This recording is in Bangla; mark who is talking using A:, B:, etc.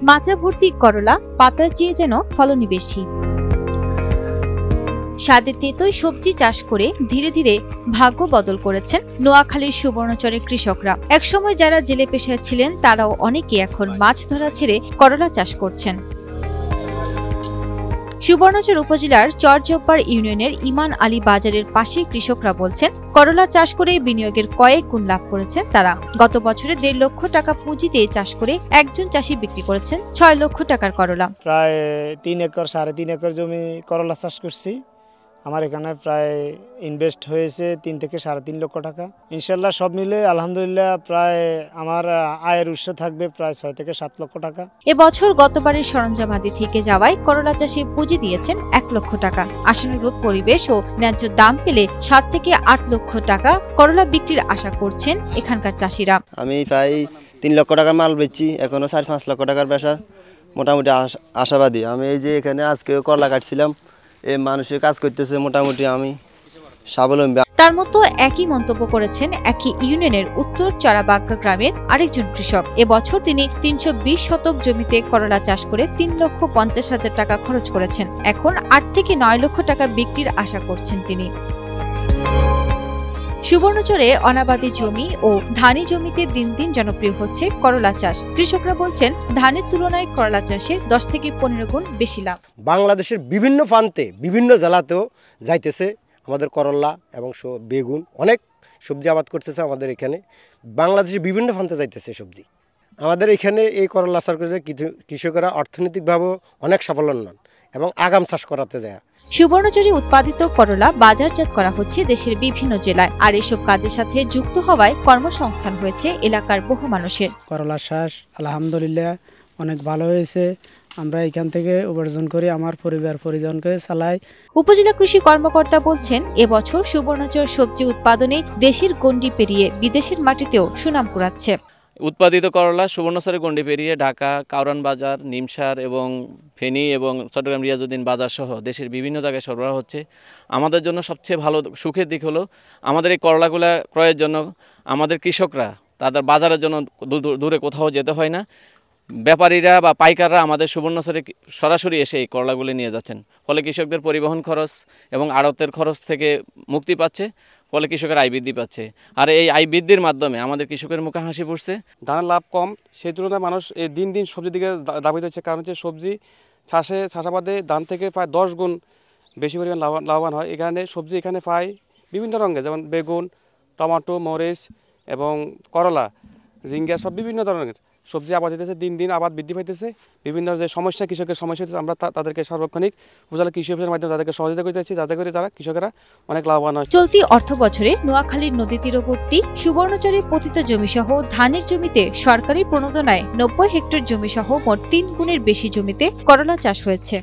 A: মাচা ভর্তি করলা, পাতার চেয়ে যেন ফলনই বেশি। স্বাদে তেতোই সবজি চাষ করে ধীরে ধীরে ভাগ্য বদল করেছেন নোয়াখালীর সুবর্ণচরের কৃষকরা। একসময় যারা জেলে পেশায় ছিলেন তারাও অনেকে এখন মাছ ধরা ছেড়ে করলা চাষ করছেন। সুবর্ণচর উপজেলার চরজব্বার ইউনিয়নের ইমান আলী বাজারের পাশের কৃষকরা বলছেন, করলা চাষ করে বিনিয়োগের কয়েক গুণ লাভ করেছেন তারা। গত বছরে 1.5 লক্ষ টাকা পুঁজি দিয়ে চাষ করে একজন চাষি বিক্রি করেছেন 6 লক্ষ টাকার করলা।
B: প্রায় 3 একর 3.5 একর জমি করলা চাষ করছি। আমার এখানে প্রায় ইনভেস্ট হয়েছে 3 থেকে 3.5 লক্ষ টাকা। ইনশাল্লাহ সব মিলে আলহামদুলিল্লাহ প্রায় আমার আয়ের উৎস থাকবে প্রায় 6 থেকে 7 লক্ষ টাকা।
A: এবছর গতবারের সরঞ্জামাদি থেকে যাওয়ায় করলা চাষে পুঁজি দিয়েছেন 1 লক্ষ টাকা। আশানুরূপ পরিবেশ ও ন্যায্য দাম পেলে 7 থেকে 8 লক্ষ টাকা করলা বিক্রির আশা করছেন এখানকার চাষিরা।
C: আমি প্রায় 3 লক্ষ টাকার মাল বেচছি, এখনো 4-5 লক্ষ টাকার ব্যবসা মোটামুটি আশাবাদী। আমি এই যে এখানে আজকে করলা কাটছিলাম, এই মানুষের কাজ করতেছে, মোটামুটি আমি স্বাবলম্বী।
A: তার মতো একই মন্তব্য করেছেন একই ইউনিয়নের উত্তর চরাবাগ্গা গ্রামের আরেকজন কৃষক। এবছর তিনি 320 শতক জমিতে করলা চাষ করে 3,50,000 টাকা খরচ করেছেন। এখন 8 থেকে 9 লক্ষ টাকা বিক্রির আশা করছেন তিনি। সুবর্ণচরে অনাবাদি জমি ও ধানি জমিতে দিন দিন জনপ্রিয় হচ্ছে করলা চাষ। কৃষকরা বলছেন, ধানের তুলনায় করলা চাষে 10 থেকে 15 গুণ বেশি লাভ।
D: বাংলাদেশের বিভিন্ন প্রান্তে বিভিন্ন জেলাতেও যাইতেছে আমাদের করলা এবং বেগুন, অনেক সবজি আবাদ করতেছে আমাদের এখানে। বাংলাদেশের বিভিন্ন প্রান্তে যাইতেছে সবজি। আমাদের এখানে এই করলা চাষ করে কৃষকরা অর্থনৈতিকভাবেও অনেক সাবলম্বী এবং আগাম চাষ করাতে যায়।
A: সুবর্ণচরে উৎপাদিত করলা বাজারজাত করা হচ্ছে দেশের বিভিন্ন জেলায়। আর এসব কাজের সাথে যুক্ত হওয়ায় কর্মসংস্থান হয়েছে এলাকার বহু মানুষের।
E: করলা চাষ আলহামদুলিল্লাহ অনেক ভালো হয়েছে। আমরা এখান থেকে উপার্জন করি, আমার পরিজনকে চালাই।
A: উপজেলা কৃষি কর্মকর্তা বলছেন, এবছর সুবর্ণচর সবজি উৎপাদনে দেশের গণ্ডি পেরিয়ে বিদেশের মাটিতেও সুনাম কুড়াচ্ছে।
F: উৎপাদিত করলা সুবর্ণচরের গণ্ডি পেরিয়ে ঢাকা, কাউরান বাজার, নিমসার এবং ফেনী এবং চট্টগ্রাম রিয়াজউদ্দিন বাজার সহ দেশের বিভিন্ন জায়গায় সরবরাহ হচ্ছে। আমাদের জন্য সবচেয়ে ভালো সুখের দিক হলো আমাদের এই করলাগুলা ক্রয়ের জন্য আমাদের কৃষকরা তাদের বাজারের জন্য দূরে কোথাও যেতে হয় না। ব্যাপারীরা বা পাইকাররা আমাদের সুবর্ণচরে সরাসরি এসে এই করলাগুলি নিয়ে যাচ্ছেন। ফলে কৃষকদের পরিবহন খরচ এবং আড়তের খরচ থেকে মুক্তি পাচ্ছে, ফলে কৃষকের আয় বৃদ্ধি পাচ্ছে। আর এই আয় বৃদ্ধির মাধ্যমে আমাদের কৃষকের মুখে হাসি ফুটছে।
G: ধানের লাভ কম, সেই তুলনায় মানুষ এই দিন দিন সবজির দিকে ধাবিত হচ্ছে। কারণ হচ্ছে সবজি চাষাবাদে ধান থেকে প্রায় 10 গুণ বেশি পরিমাণ লাভবান হয়। এখানে সবজি এখানে পায় বিভিন্ন রঙের, যেমন বেগুন, টমেটো, মরিচ এবং করলা, ঝিঙ্গা, সব বিভিন্ন ধরনের সবজি আবাদ হইতেছে। দিন দিন আবাদ বৃদ্ধি পাইতেছে। বিভিন্ন যে সমস্যা, কৃষকের সমস্যা হচ্ছে, আমরা তাদেরকে সার্বক্ষণিক উপজেলা কৃষি অফিসের মাধ্যমে তাদেরকে সহযোগিতা করতেছি, যাতে করে তারা কৃষকেরা অনেক লাভবান হয়।
A: চলতি অর্থ বছরে নোয়াখালীর নদী তীরবর্তী সুবর্ণচরে পতিত জমিসহ ধানের জমিতে সরকারি প্রণোদনায় 90 হেক্টর জমিসহ মোট 3 গুণের বেশি জমিতে করলা চাষ হয়েছে।